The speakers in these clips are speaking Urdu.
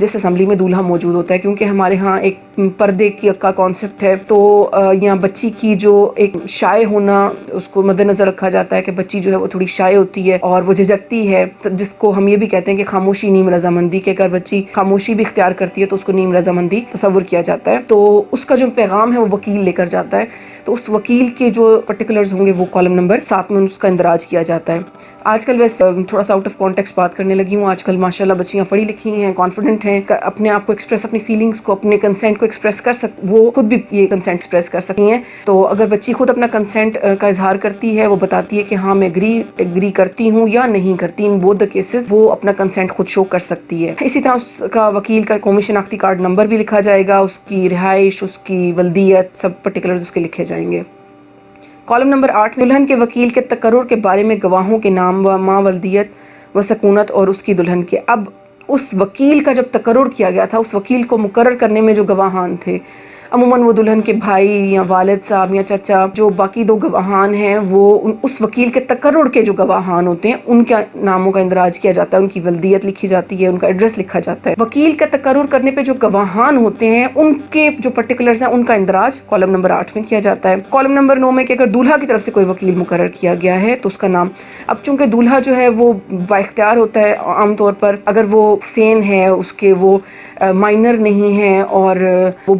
جس اسمبلی میں دولہا موجود ہوتا ہے. کیونکہ ہمارے ہاں ایک پردے کا کانسیپٹ ہے تو یہاں بچی کی جو ایک شائع ہونا اس کو مد نظر رکھا جاتا ہے کہ بچی جو ہے وہ تھوڑی شائع ہوتی ہے اور وہ جھجکتی ہے, جس کو ہم یہ بھی کہتے ہیں کہ خاموشی نیم رضامندی, کہ اگر بچی خاموشی بھی اختیار کرتی ہے تو اس کو نیم رضامندی تصور کیا جاتا ہے. تو اس کا جو پیغام ہے وہ وکیل لے کر جاتا ہے, تو اس وکیل کے جو پرٹیکولرز ہوں گے وہ کالم نمبر 7 میں اس کا اندراج کیا جاتا ہے. آج کل ویسے تھوڑا سا آؤٹ آف کانٹیکسٹ بات کرنے لگی ہوں. آج کل ماشاءاللہ بچیاں پڑھی لکھی ہیں, کانفیڈنٹ ہیں, اپنے آپ کو ایکسپریس, اپنی فیلنگس کو, اپنے کنسینٹ کو ایکسپریس وہ خود بھی یہ کنسینٹ ایکسپریس کر سکتی ہیں. تو اگر بچی خود اپنا کنسینٹ کا اظہار کرتی ہے, وہ بتاتی ہے کہ ہاں میں ایگری کرتی ہوں یا نہیں کرتی, ان بوتھ دا کیسز وہ اپنا کنسینٹ خود شو کر سکتی ہے. اسی طرح اس کا وکیل کا قومی شناختی کارڈ نمبر بھی لکھا جائے گا, اس کی رہائش, اس کی ولدیت, سب پرٹیکولرز اس کے لکھے جائیں گے. کالم نمبر 8 میں دلہن کے وکیل کے تقرر کے بارے میں گواہوں کے نام و ماں ولدیت و سکونت اور اس کی دلہن کے. اب اس وکیل کا جب تقرر کیا گیا تھا, اس وکیل کو مقرر کرنے میں جو گواہان تھے, عموماً وہ دلہن کے بھائی یا والد صاحب یا چچا, جو باقی 2 گواہان ہیں وہ اس وکیل کے تقرر کے جو گواہان ہوتے ہیں ان کے ناموں کا اندراج کیا جاتا ہے, ان کی ولدیت لکھی جاتی ہے, ان کا ایڈریس لکھا جاتا ہے. وکیل کا تقرر کرنے پہ جو گواہان ہوتے ہیں ان کے جو پرٹیکولرز ہیں ان کا اندراج کالم نمبر 8 میں کیا جاتا ہے. کالم نمبر 9 میں کہ اگر دولہا کی طرف سے کوئی وکیل مقرر کیا گیا ہے تو اس کا نام. اب چونکہ دولہا جو ہے وہ با اختیار ہوتا ہے عام طور پر, اگر وہ سین ہے, اس کے وہ مائنر نہیں ہے اور وہ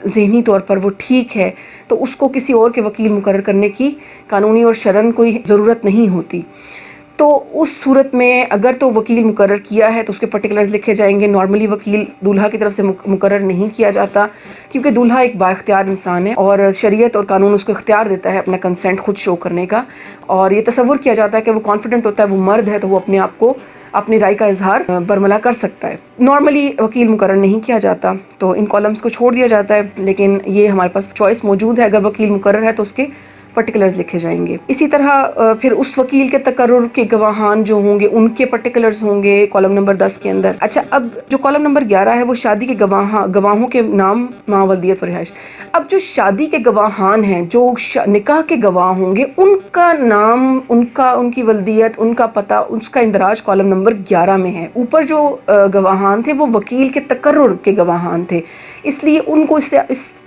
ذہنی طور پر وہ ٹھیک ہے, تو اس کو کسی اور کے وکیل مقرر کرنے کی قانونی اور شرعن کوئی ضرورت نہیں ہوتی. تو اس صورت میں اگر تو وکیل مقرر کیا ہے تو اس کے پرٹیکولرز لکھے جائیں گے. نارملی وکیل دولہا کی طرف سے مقرر نہیں کیا جاتا, کیونکہ دولہا ایک با اختیار انسان ہے اور شریعت اور قانون اس کو اختیار دیتا ہے اپنا کنسینٹ خود شو کرنے کا, اور یہ تصور کیا جاتا ہے کہ وہ کانفیڈنٹ ہوتا ہے, وہ مرد ہے, تو وہ اپنے آپ کو اپنی رائے کا اظہار برملا کر سکتا ہے. نارملی وکیل مقرر نہیں کیا جاتا تو ان کالمز کو چھوڑ دیا جاتا ہے, لیکن یہ ہمارے پاس چوائس موجود ہے. اگر وکیل مقرر ہے تو اس کے پرٹیکولرز لکھے جائیں گے. اسی طرح پھر اس وکیل کے تقرر کے گواہان جو ہوں گے ان کے پرٹیکولرز ہوں گے کالم نمبر 10 کے اندر. اچھا, اب جو کالم نمبر 11 ہے وہ شادی کے گواہوں کے نام, ماں ولدیت و رہائش. اب جو شادی کے گواہان ہیں, جو نکاح کے گواہ ہوں گے, ان کا نام, ان کی ولدیت, ان کا پتہ, اس کا اندراج کالم نمبر 11 میں ہے. اوپر جو گواہان تھے وہ وکیل کے تقرر کے گواہان تھے, اس لیے ان کو اس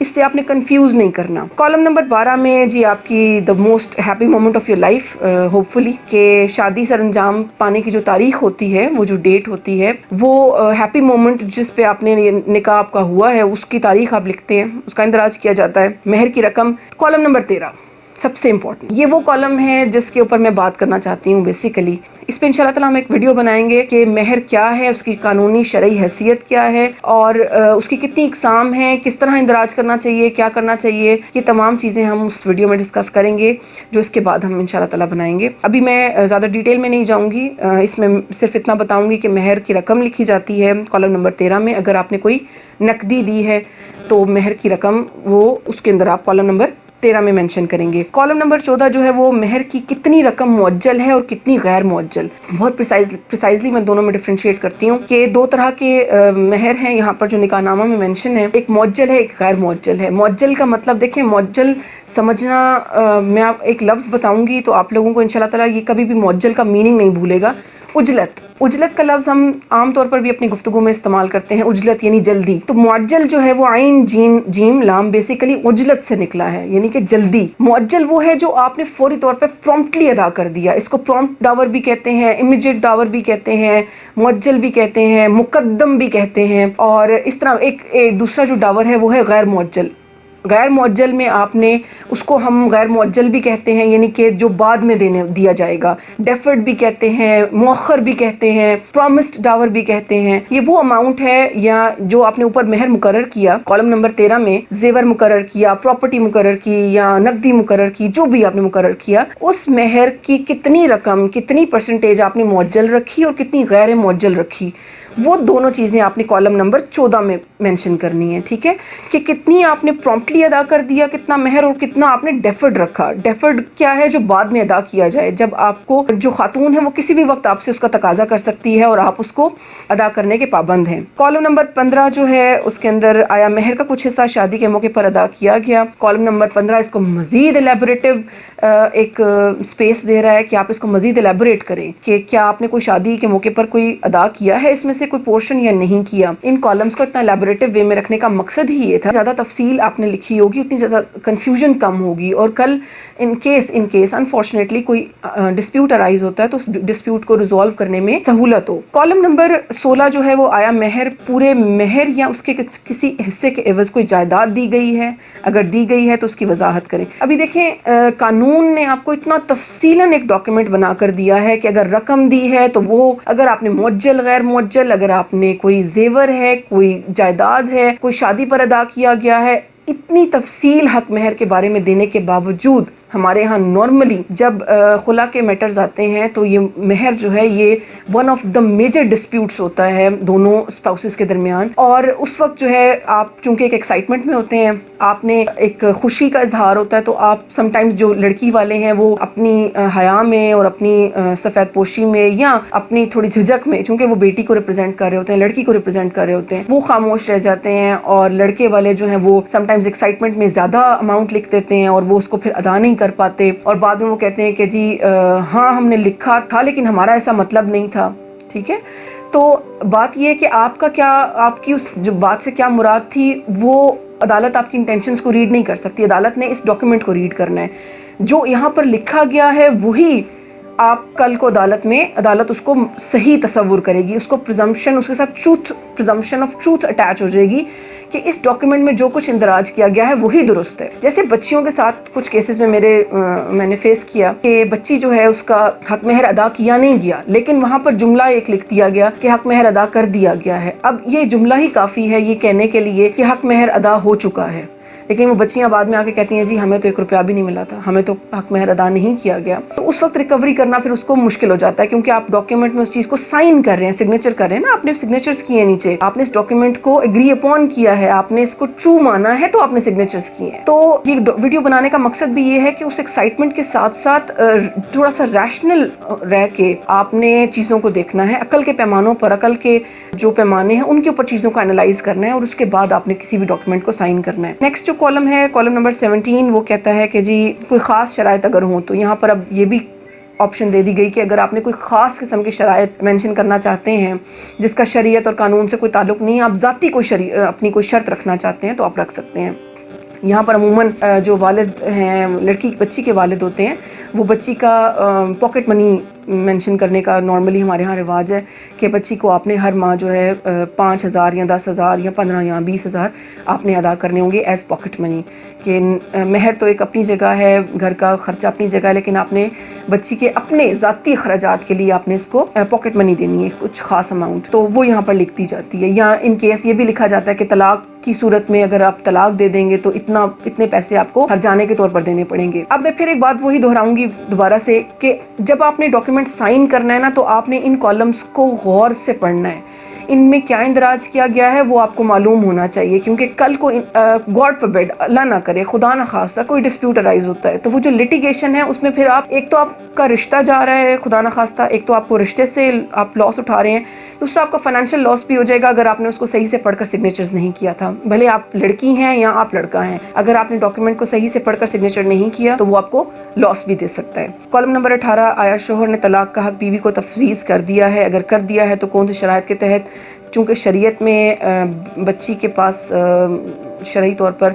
سے آپ نے کنفیوز نہیں کرنا. کالم نمبر 12 میں جی آپ کی the most happy moment of your life hopefully, کہ شادی سر انجام پانے کی جو تاریخ ہوتی ہے, وہ جو ڈیٹ ہوتی ہے, وہ ہیپی مومنٹ جس پہ آپ نے نکاح آپ کا ہوا ہے اس کی تاریخ آپ لکھتے ہیں, اس کا اندراج کیا جاتا ہے. مہر کی رقم, کالم نمبر 13 سب سے امپورٹنٹ, یہ وہ کالم ہے جس کے اوپر میں بات کرنا چاہتی ہوں بیسیکلی. اس پہ انشاءاللہ تعالیٰ ہم ایک ویڈیو بنائیں گے کہ مہر کیا ہے, اس کی قانونی شرعی حیثیت کیا ہے, اور اس کی کتنی اقسام ہیں, کس طرح اندراج کرنا چاہیے, کیا کرنا چاہیے, یہ تمام چیزیں ہم اس ویڈیو میں ڈسکس کریں گے, جو اس کے بعد ہم انشاءاللہ تعالیٰ بنائیں گے. ابھی میں زیادہ ڈیٹیل میں نہیں جاؤں گی, اس میں صرف اتنا بتاؤں گی کہ مہر کی رقم لکھی جاتی ہے کالم نمبر 13 میں. اگر آپ نے کوئی نقدی دی ہے تو مہر کی رقم وہ اس کے اندر آپ کالم نمبر 13 میں مینشن کریں گے. کالم نمبر 14 جو ہے وہ مہر کی کتنی رقم معجل ہے اور کتنی غیر معجل. بہت پریسائزلی میں دونوں میں ڈفرینشیٹ کرتی ہوں کہ 2 طرح کے مہر ہیں یہاں پر جو نکاح نامہ میں مینشن ہے, ایک معجل ہے, ایک غیر معجل ہے. معجل کا مطلب دیکھیں, معجل سمجھنا, میں آپ ایک لفظ بتاؤں گی تو آپ لوگوں کو انشاءاللہ تعالیٰ یہ کبھی بھی معجل کا میننگ نہیں بھولے گا. اجلت کا لفظ ہم عام طور پر بھی اپنی گفتگو میں استعمال کرتے ہیں, اجلت یعنی جلدی. تو معجل جو ہے وہ عین جیم لام بیسیکلی اجلت سے نکلا ہے, یعنی کہ جلدی. معجل وہ ہے جو آپ نے فوری طور پہ پرومپٹلی ادا کر دیا, اس کو پرومپٹ ڈاور بھی کہتے ہیں, امیجیٹ ڈاور بھی کہتے ہیں, معجل بھی کہتے ہیں, مقدم بھی کہتے ہیں. اور اس طرح ایک دوسرا جو ڈاور ہے وہ ہے غیر معجل. غیر معجل میں آپ نے اس کو ہم غیر معجل بھی کہتے ہیں, یعنی کہ جو بعد میں دیا جائے گا. ڈیفرڈ بھی کہتے ہیں, مؤخر بھی کہتے ہیں, پرومسڈ ڈاور بھی کہتے ہیں. یہ وہ اماؤنٹ ہے یا جو آپ نے اوپر مہر مقرر کیا کالم نمبر 13 میں, زیور مقرر کیا, پراپرٹی مقرر کی یا نقدی مقرر کی, جو بھی آپ نے مقرر کیا, اس مہر کی کتنی رقم, کتنی پرسنٹیج آپ نے معجل رکھی اور کتنی غیر معجل رکھی, وہ دونوں چیزیں آپ نے کالم نمبر 14 میں مینشن کرنی ہے. ٹھیک ہے, کہ کتنی آپ نے پرومپٹلی ادا کر دیا کتنا مہر, اور کتنا آپ نے ڈیفرڈ رکھا. ڈیفرڈ کیا ہے, جو بعد میں ادا کیا جائے, جب آپ کو جو خاتون ہے وہ کسی بھی وقت آپ سے اس کا تقاضا کر سکتی ہے اور آپ اس کو ادا کرنے کے پابند ہیں. کالم نمبر 15 جو ہے اس کے اندر آیا مہر کا کچھ حصہ شادی کے موقع پر ادا کیا گیا. کالم نمبر 15 اس کو مزید الیبوریٹو ایک اسپیس دے رہا ہے کہ آپ اس کو مزید ایلیبوریٹ کریں کہ کیا آپ نے کوئی شادی کے موقع پر کوئی ادا کیا ہے اس میں سے کوئی پورشن یا نہیں کیا. ان کالمز کو اتنا ایلیبوریٹو وے میں رکھنے کا مقصد ہی یہ تھا. زیادہ تفصیل آپ نے لکھی ہوگی اتنی زیادہ کنفیوژن کم ہوگی, اور کل ان کیس انفارچونیٹلی کوئی ڈسپیوٹ ارائز ہوتا ہے تو اس ڈسپیوٹ کو ریزالو کرنے میں سہولت ہو. کالم نمبر 16 جو ہے وہ آیا مہر, پورے مہر یا اس کے کسی حصے کے عوض کوئی جائیداد دی گئی ہے, اگر دی گئی ہے تو اس کی وضاحت کریں. ابھی دیکھیں قانون نے آپ کو اتنا تفصیلاً ایک ڈاکیومنٹ بنا کر دیا ہے کہ اگر رقم دی ہے تو وہ, اگر آپ نے معجل غیر معجل, اگر آپ نے کوئی زیور ہے, کوئی جائیداد ہے, کوئی شادی پر ادا کیا گیا ہے, اتنی تفصیل حق مہر کے بارے میں دینے کے باوجود ہمارے ہاں نارملی جب خلا کے میٹرز آتے ہیں تو یہ مہر جو ہے یہ one of the major disputes ہوتا ہے دونوں اسپاؤسز کے درمیان. اور اس وقت جو ہے آپ چونکہ ایک ایکسائٹمنٹ میں ہوتے ہیں, آپ نے ایک خوشی کا اظہار ہوتا ہے, تو آپ سم ٹائمز جو لڑکی والے ہیں وہ اپنی حیا میں اور اپنی سفید پوشی میں یا اپنی تھوڑی جھجک میں, چونکہ وہ بیٹی کو ریپرزینٹ کر رہے ہوتے ہیں, لڑکی کو ریپرزینٹ کر رہے ہوتے ہیں, وہ خاموش رہ جاتے ہیں. اور لڑکے والے جو ہیں وہ سم ٹائمز ایکسائٹمنٹ میں زیادہ اماؤنٹ لکھ دیتے ہیں اور وہ اس کو پھر ادا نہیں کر پاتے, اور بعد میں وہ کہتے ہیں کہ جی ہاں ہم نے لکھا تھا لیکن ہمارا ایسا مطلب نہیں تھا. ٹھیک ہے, تو بات یہ ہے کہ آپ کا کیا, آپ کی اس جو بات سے کیا مراد تھی, وہ عدالت آپ کی انٹینشنز کو ریڈ نہیں کر سکتی. عدالت نے اس ڈاکیومنٹ کو ریڈ کرنا ہے. جو یہاں پر لکھا گیا ہے وہی آپ کل کو عدالت اس کو صحیح تصور کرے گی, اس کو پرزمپشن, اس کے ساتھ پرزمپشن آف ٹروتھ اٹیچ ہو جائے گی کہ اس ڈاکیومنٹ میں جو کچھ اندراج کیا گیا ہے وہی درست ہے. جیسے بچیوں کے ساتھ کچھ کیسز میں میں نے فیس کیا کہ بچی جو ہے اس کا حق مہر ادا کیا نہیں گیا, لیکن وہاں پر جملہ ایک لکھ دیا گیا کہ حق مہر ادا کر دیا گیا ہے. اب یہ جملہ ہی کافی ہے یہ کہنے کے لیے کہ حق مہر ادا ہو چکا ہے, لیکن وہ بچیاں بعد میں آ کے کہتی ہیں جی ہمیں تو 1 روپیہ بھی نہیں ملا تھا, ہمیں تو حق مہر ادا نہیں کیا گیا. تو اس وقت ریکوری کرنا پھر اس کو مشکل ہو جاتا ہے, کیونکہ آپ ڈاکیومنٹ میں اس چیز کو سائن کر رہے ہیں, سگنیچر کر رہے ہیں نا, آپ نے سگنیچرز کیے ہیں نیچے, آپ نے اس ڈاکیومنٹ کو ایگری اپون کیا ہے, آپ نے اس کو ٹرو مانا ہے, تو آپ نے سگنیچرز کیے ہیں. تو یہ ویڈیو بنانے کا مقصد بھی یہ ہے کہ اس ایکسائٹمنٹ کے ساتھ ساتھ تھوڑا سا ریشنل رہ کے آپ نے چیزوں کو دیکھنا ہے, عقل کے پیمانوں پر, عقل کے جو پیمانے ہیں ان کے اوپر چیزوں کو انالائز کرنا ہے, اور اس کے بعد آپ نے کسی بھی ڈاکیومنٹ کو سائن کرنا ہے. نیکسٹ جو کالم ہے, کالم نمبر 17, وہ کہتا ہے کہ جی کوئی خاص شرائط اگر ہوں, تو یہاں پر اب یہ بھی آپشن دے دی گئی کہ اگر آپ نے کوئی خاص قسم کی شرائط مینشن کرنا چاہتے ہیں جس کا شریعت اور قانون سے کوئی تعلق نہیں, آپ ذاتی اپنی کوئی شرط رکھنا چاہتے ہیں تو آپ رکھ سکتے ہیں. یہاں پر عموماً جو والد ہیں, بچی کے والد ہوتے ہیں, وہ بچی کا پاکٹ منی مینشن کرنے کا نارملی ہمارے ہاں رواج ہے کہ بچی کو آپ نے ہر ماہ جو ہے 5,000 یا 10,000 یا 15 یا 20,000 آپ نے ادا کرنے ہوں گے ایز پاکٹ منی. کہ مہر تو ایک اپنی جگہ ہے, گھر کا خرچہ اپنی جگہ ہے, لیکن آپ نے بچی کے اپنے ذاتی اخراجات کے لیے آپ نے اس کو پاکٹ منی دینی ہے کچھ خاص اماؤنٹ, تو وہ یہاں پر لکھ دی جاتی ہے. یا ان کیس یہ بھی لکھا جاتا ہے کہ طلاق کی صورت میں اگر آپ طلاق دے دیں گے تو اتنے پیسے آپ کو ہرجانے کے طور پر دینے پڑیں گے. اب میں پھر ایک بات وہی دہراؤں گی دوبارہ سے کہ جب آپ نے ڈاکیومنٹ سائن کرنا ہے نا, تو آپ نے ان کالمز کو غور سے پڑھنا ہے. ان میں کیا اندراج کیا گیا ہے وہ آپ کو معلوم ہونا چاہیے, کیونکہ کل کو گاڈ فوربڈ, اللہ نہ کرے, خدا نہ خواستہ کوئی ڈسپیوٹ ارائز ہوتا ہے, تو وہ جو لٹیگیشن ہے اس میں پھر ایک تو آپ کا رشتہ جا رہا ہے, خدا نہ خواستہ, ایک تو آپ کو رشتے سے آپ لاس اٹھا رہے ہیں, دوسرا آپ کا فائنینشیل لاس بھی ہو جائے گا اگر آپ نے اس کو صحیح سے پڑھ کر سگنیچرز نہیں کیا تھا. بھلے آپ لڑکی ہیں یا آپ لڑکا ہیں, اگر آپ نے ڈاکیومنٹ کو صحیح سے پڑھ کر سگنیچر نہیں کیا تو وہ آپ کو لاس بھی دے سکتا ہے. کالم نمبر 18 آیا شوہر نے طلاق کا حق بیوی کو تفویض کر دیا ہے, اگر کر دیا ہے تو کون سی شرائط کے تحت. چونکہ شریعت میں بچی کے پاس شرعی طور پر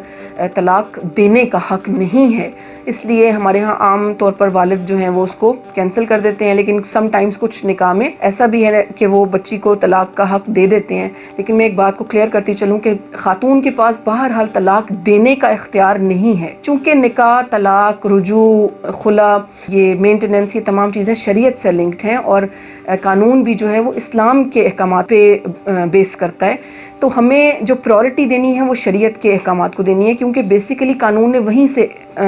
طلاق دینے کا حق نہیں ہے, اس لیے ہمارے ہاں عام طور پر والد جو ہیں وہ اس کو کینسل کر دیتے ہیں, لیکن سم ٹائمز کچھ نکاح میں ایسا بھی ہے کہ وہ بچی کو طلاق کا حق دے دیتے ہیں. لیکن میں ایک بات کو کلیئر کرتی چلوں کہ خاتون کے پاس بہرحال طلاق دینے کا اختیار نہیں ہے, چونکہ نکاح, طلاق, رجوع, خلا, یہ مینٹیننس, یہ تمام چیزیں شریعت سے لنکڈ ہیں, اور قانون بھی جو ہے وہ اسلام کے احکامات پہ بیس کرتا ہے. تو ہمیں جو پرائورٹی دینی ہے وہ شریعت کے احکامات کو دینی ہے, کیونکہ بیسیکلی قانون نے وہیں سے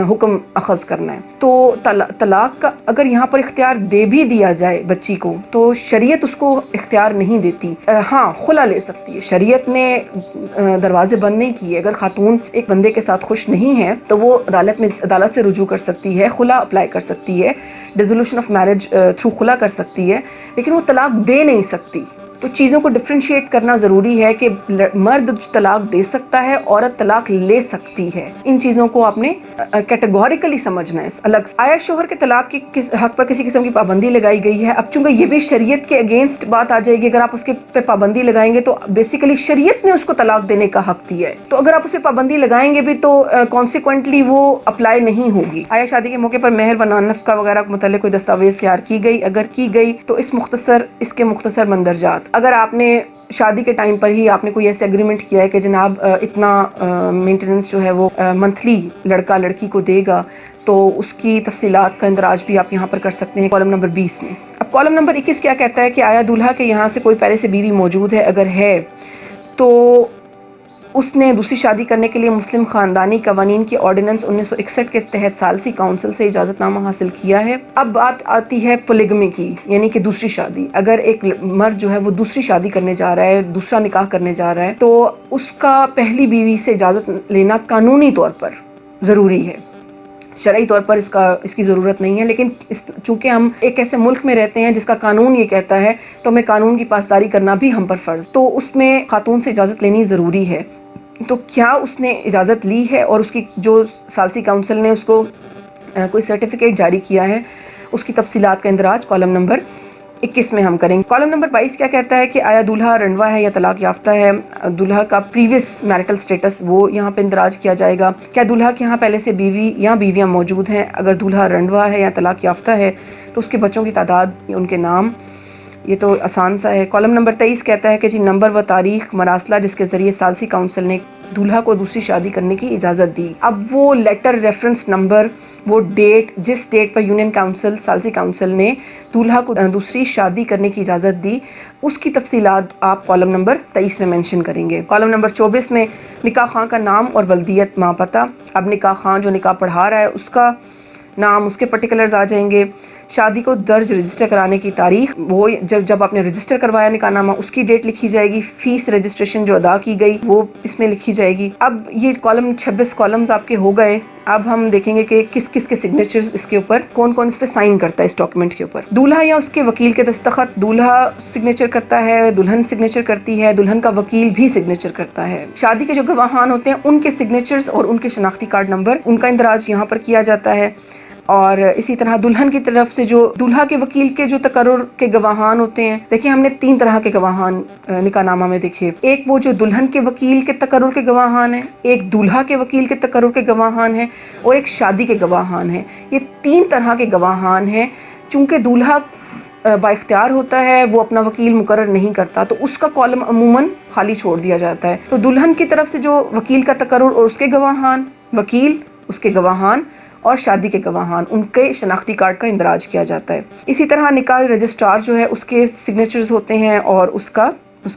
حکم اخذ کرنا ہے. تو طلاق کا اگر یہاں پر اختیار دے بھی دیا جائے بچی کو تو شریعت اس کو اختیار نہیں دیتی. ہاں خلا لے سکتی ہے, شریعت نے دروازے بند نہیں کیے. اگر خاتون ایک بندے کے ساتھ خوش نہیں ہے تو وہ عدالت سے رجوع کر سکتی ہے, خلا اپلائی کر سکتی ہے, ڈیزولوشن آف میرج تھرو خلا کر سکتی ہے, لیکن وہ طلاق دے نہیں سکتی. تو چیزوں کو ڈفرینشیٹ کرنا ضروری ہے کہ مرد طلاق دے سکتا ہے، عورت طلاق لے سکتی ہے. ان چیزوں کو آپ نے کیٹیگوریکلی سمجھنا ہے الگ. آیا شوہر کے طلاق کے حق پر کسی قسم کی پابندی لگائی گئی ہے؟ اب چونکہ یہ بھی شریعت کے اگینسٹ بات آ جائے گی، اگر آپ اس کے پہ پابندی لگائیں گے تو بیسیکلی شریعت نے اس کو طلاق دینے کا حق دیا ہے، تو اگر آپ اس پہ پابندی لگائیں گے بھی تو کانسیکوینٹلی وہ اپلائی نہیں ہوگی. آیا شادی کے موقع پر مہر و نفقہ وغیرہ کے متعلق کوئی دستاویز تیار کی گئی؟ اگر کی گئی تو اس کے مختصر مندرجات. اگر آپ نے شادی کے ٹائم پر ہی آپ نے کوئی ایسے اگریمنٹ کیا ہے کہ جناب اتنا مینٹیننس جو ہے وہ منتھلی لڑکا لڑکی کو دے گا، تو اس کی تفصیلات کا اندراج بھی آپ یہاں پر کر سکتے ہیں کالم نمبر 20 میں. اب کالم نمبر 21 کیا کہتا ہے کہ آیا دولہا کے یہاں سے کوئی پہلے سے بیوی موجود ہے؟ اگر ہے تو اس نے دوسری شادی کرنے کے لیے مسلم خاندانی قوانین کی آرڈیننس 1961 کے تحت ثالثی کونسل سے اجازت نامہ حاصل کیا ہے. اب بات آتی ہے پولیگمی کی، یعنی کہ دوسری شادی. اگر ایک مرد جو ہے وہ دوسری شادی کرنے جا رہا ہے، دوسرا نکاح کرنے جا رہا ہے، تو اس کا پہلی بیوی سے اجازت لینا قانونی طور پر ضروری ہے. شرعی طور پر اس کی ضرورت نہیں ہے، لیکن چونکہ ہم ایک ایسے ملک میں رہتے ہیں جس کا قانون یہ کہتا ہے تو ہمیں قانون کی پاسداری کرنا بھی ہم پر فرض. تو اس میں خاتون سے اجازت لینی ضروری ہے. تو کیا اس نے اجازت لی ہے، اور اس کی جو ثالثی کونسل نے اس کو کوئی سرٹیفکیٹ جاری کیا ہے، اس کی تفصیلات کا اندراج کالم نمبر 21 میں ہم کریں گے. کالم نمبر 22 کیا کہتا ہے کہ آیا دولہا رنڈوا ہے یا طلاق یافتہ ہے؟ دولہا کا پریویس میرٹل سٹیٹس وہ یہاں پہ اندراج کیا جائے گا. کیا دولہا کے یہاں پہلے سے بیوی یا بیویاں موجود ہیں؟ اگر دولہا رنڈوا ہے یا طلاق یافتہ ہے تو اس کے بچوں کی تعداد، ان کے نام. یہ تو آسان سا ہے. کالم نمبر 23 کہتا ہے کہ جی نمبر و تاریخ مراسلہ جس کے ذریعے ثالثی کونسل نے دولہا کو دوسری شادی کرنے کی اجازت دی. اب وہ لیٹر ریفرنس نمبر، وہ ڈیٹ، جس ڈیٹ پر یونین کونسل ثالثی کونسل نے دولہا کو دوسری شادی کرنے کی اجازت دی، اس کی تفصیلات آپ کالم نمبر 23 میں مینشن کریں گے. کالم نمبر 24 میں نکاح خواہ کا نام اور ولدیت ماں پتہ. اب نکاح خواہ جو نکاح پڑھا رہا ہے اس کا نام، اس کے پرٹیکولرز آ جائیں گے. شادی کو درج رجسٹر کرانے کی تاریخ، وہ جب آپ نے رجسٹر کروایا نکاح نامہ اس کی ڈیٹ لکھی جائے گی. فیس رجسٹریشن جو ادا کی گئی وہ اس میں لکھی جائے گی. اب یہ کالم 26 کالمز آپ کے ہو گئے. اب ہم دیکھیں گے کہ کس کس کے سگنیچرز اس کے اوپر، کون کون اس پہ سائن کرتا ہے اس ڈاکیومنٹ کے اوپر. دولہا یا اس کے وکیل کے دستخط. دولہا سگنیچر کرتا ہے، دلہن سگنیچر کرتی ہے، دلہن کا وکیل بھی سگنیچر کرتا ہے. شادی کے جو گواہان ہوتے ہیں ان کے سگنیچرز اور ان کے شناختی کارڈ نمبر، ان کا اندراج یہاں پر کیا جاتا ہے. اور اسی طرح دلہن کی طرف سے جو دولہا کے وکیل کے جو تقرر کے گواہان ہوتے ہیں، دیکھیں ہم نے 3 طرح کے گواہان نکاح نامہ میں دیکھے. ایک وہ جو دلہن کے وکیل کے تقرر کے گواہان ہیں، ایک دولہا کے وکیل کے تقرر کے گواہان ہیں، اور ایک شادی کے گواہان ہیں. یہ 3 طرح کے گواہان ہیں. چونکہ دولہا با اختیار ہوتا ہے، وہ اپنا وکیل مقرر نہیں کرتا، تو اس کا کالم عموماً خالی چھوڑ دیا جاتا ہے. تو دلہن کی طرف سے جو وکیل کا تقرر اور اس کے گواہان، وکیل، اس کے گواہان اور شادی کے گواہان، ان کے شناختی کارڈ کا اندراج کیا جاتا ہے. اسی طرح نکاح رجسٹرار جو ہے اس کے سگنیچرز ہوتے ہیں اور اس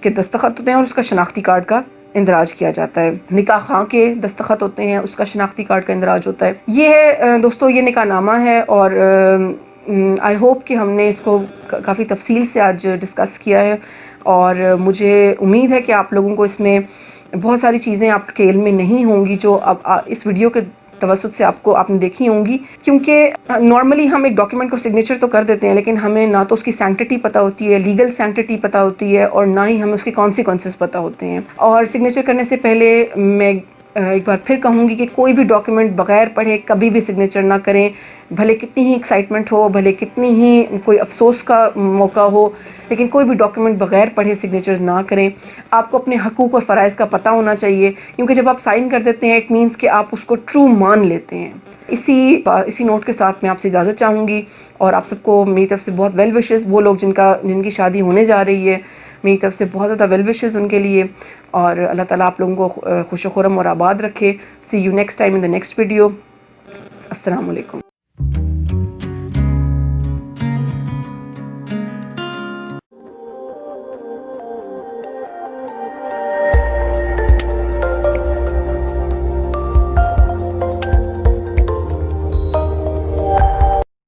کے دستخط ہوتے ہیں اور اس کا شناختی کارڈ کا اندراج کیا جاتا ہے. نکاح خواہ کے دستخط ہوتے ہیں، اس کا شناختی کارڈ کا اندراج ہوتا ہے. یہ ہے دوستو، یہ نکاح نامہ ہے، اور آئی ہوپ کہ ہم نے اس کو کافی تفصیل سے آج ڈسکس کیا ہے، اور مجھے امید ہے کہ آپ لوگوں کو اس میں بہت ساری چیزیں آپ کے علم میں نہیں ہوں گی جو اب اس ویڈیو کے توسط سے آپ نے دیکھی ہوں گی. کیونکہ نارملی ہم ایک ڈاکیومنٹ کو سگنیچر تو کر دیتے ہیں، لیکن ہمیں نہ تو اس کی سینکٹیٹی پتہ ہوتی ہے، لیگل سینکٹیٹی پتہ ہوتی ہے، اور نہ ہی ہمیں اس کے کانسیکوینسز پتہ ہوتے ہیں. اور سگنیچر کرنے سے پہلے میں ایک بار پھر کہوں گی کہ کوئی بھی ڈاکیومنٹ بغیر پڑھے کبھی بھی سگنیچر نہ کریں. بھلے کتنی ہی ایکسائٹمنٹ ہو، بھلے کتنی ہی کوئی افسوس کا موقع ہو، لیکن کوئی بھی ڈاکیومنٹ بغیر پڑھے سگنیچر نہ کریں. آپ کو اپنے حقوق اور فرائض کا پتہ ہونا چاہیے، کیونکہ جب آپ سائن کر دیتے ہیں اٹ مینس کہ آپ اس کو ٹرو مان لیتے ہیں. اسی نوٹ کے ساتھ میں آپ سے اجازت چاہوں گی، اور آپ سب کو میری طرف سے بہت ویل وشز. وہ لوگ جن کی شادی ہونے جا رہی ہے، میری طرف سے بہت زیادہ ویل وشز ان کے لیے، اور اللہ تعالیٰ آپ لوگوں کو خوش و خرم اور آباد رکھے. See you next time in the next video. السلام علیکم.